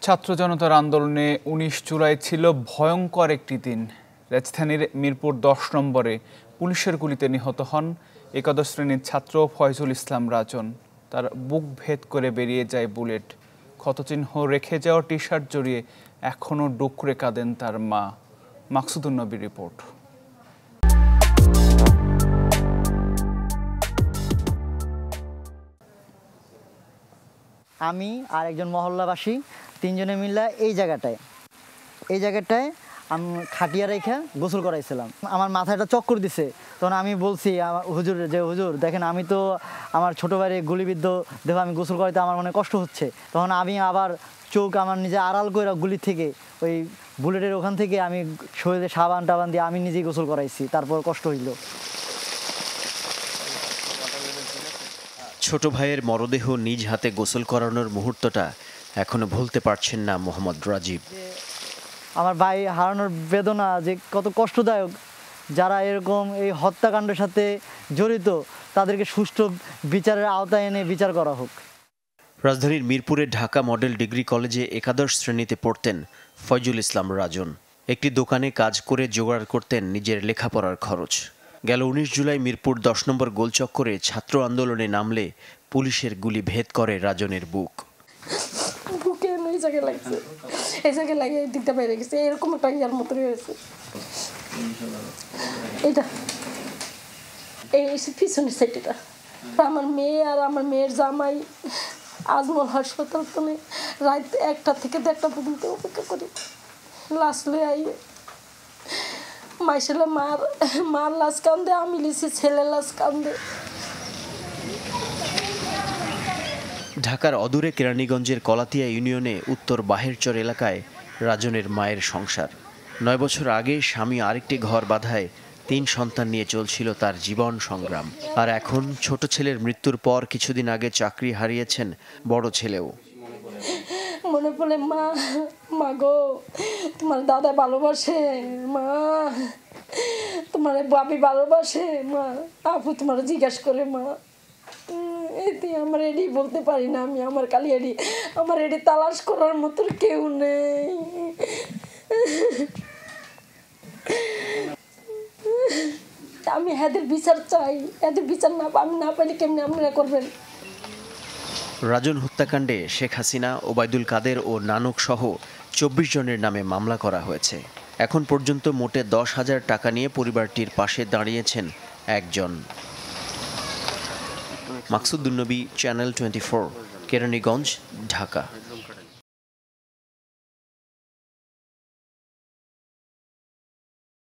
ছাত্র জনতার আন্দোলনে ১৯ জুলাই ছিল ভয়ঙ্কর একটি দিন। রাজধানীর মিরপুর ১০ নম্বরে পুলিশের গুলিতে নিহত হন একাদশ শ্রেণীর ছাত্র ফয়জুল ইসলাম রাজন। তার বুক ভেদ করে বেরিয়ে যায় বুলেট। ক্ষতচিহ্ন রেখে যাওয়া টি শার্ট জড়িয়ে এখনও ডুকরে কাঁদেন তার মা। মাকসুদুন নবীর রিপোর্ট। আমি আর একজন মহল্লাবাসী তিনজনে মিলে এই জায়গাটায় আমি খাটিয়া রেখে গোসল করাইছিলাম। আমার মাথায় একটা চক্কর দিছে। তখন আমি বলছি হুজুর দেখেন, আমি তো আমার ছোটো ভাইয়ের গুলিবিদ্ধ দেখো, আমি গোসল করাইতে আমার মনে কষ্ট হচ্ছে। তখন আমি আবার চোখ আমার নিজে আড়াল করে গুলি থেকে ওই বুলেটের ওখান থেকে আমি শরীরে সাবান টাবান দিয়ে আমি নিজেই গোসল করাইছি, তারপর কষ্ট হইল। ছোট ভাইয়ের মরদেহ নিজ হাতে গোসল করানোর মুহূর্তটা এখনো ভুলতে পারছেন না মোহাম্মদ রাজীব। আমার ভাই হারানোর বেদনা যে কত কষ্টদায়ক, যারা এরকম এই হত্যাকাণ্ডের সাথে জড়িত তাদেরকে সুষ্ঠু বিচারের আওতায় এনে বিচার করা হোক। রাজধানীর মিরপুরের ঢাকা মডেল ডিগ্রি কলেজে একাদশ শ্রেণীতে পড়তেন ফয়জুল ইসলাম রাজন। একটি দোকানে কাজ করে জোগাড় করতেন নিজের লেখাপড়ার খরচ। গেল ১৯ জুলাই মিরপুর ১০ নম্বর গোলচক্করে ছাত্র আন্দোলনে নামলে পুলিশের গুলি ভেদ করে রাজনের বুক। বুকে এই জায়গায় লাগছে, এই জায়গায় লাগিয়ে দিকটা বাইরে গেছে, এরকম একটা ইয়ার মতো হয়েছে। এইটা এই পিছনের সাইডটা আমার মেয়ে আর আমার মেয়ের জামাই আজমল হাসপাতাল রাত ১টা থেকে ১:৩০ পর্যন্ত অপেক্ষা করি। লাশ লয়ে আই মাইশেলে মার লাশ কান্দে, আমি লিছি ছেলের লাশ কান্দে। ঢাকার অদূরে কেরানীগঞ্জের কলাতিয়া ইউনিয়নে উত্তর বাহেরচর এলাকায় রাজনের মায়ের সংসার। ৯ বছর আগে স্বামী আরেকটি ঘর বাঁধায় ৩ সন্তান নিয়ে চলছিল তার জীবন সংগ্রাম। আর এখন ছোট ছেলের মৃত্যুর পর কিছুদিন আগে চাকরি হারিয়েছেন বড় ছেলেও। মনে পড়ে মা গো, তোমার দাদা ভালোবাসে, মা তোমার বাপি ভালোবাসে, মা আপু তোমার জিজ্ঞাসা করে, মা এতে আমার এডি বলতে পারি না। আমি আমার কালি এডি আমার এডি তালাশ করার মতো কেউ নেই। আমি এদের বিচার চাই, এদের বিচার না আমি না পাইলে কেমনি আপনারা করবেন। রাজন হত্যাকাণ্ডে শেখ হাসিনা, ওবায়দুল কাদের ও নানক সহ ২৪ জনের নামে মামলা করা হয়েছে। এখন পর্যন্ত মোটে ১০,০০০ টাকা নিয়ে পরিবারটির পাশে দাঁড়িয়েছেন একজন। মাকসুদুন নবী, চ্যানেল 24, কেরানীগঞ্জ, ঢাকা।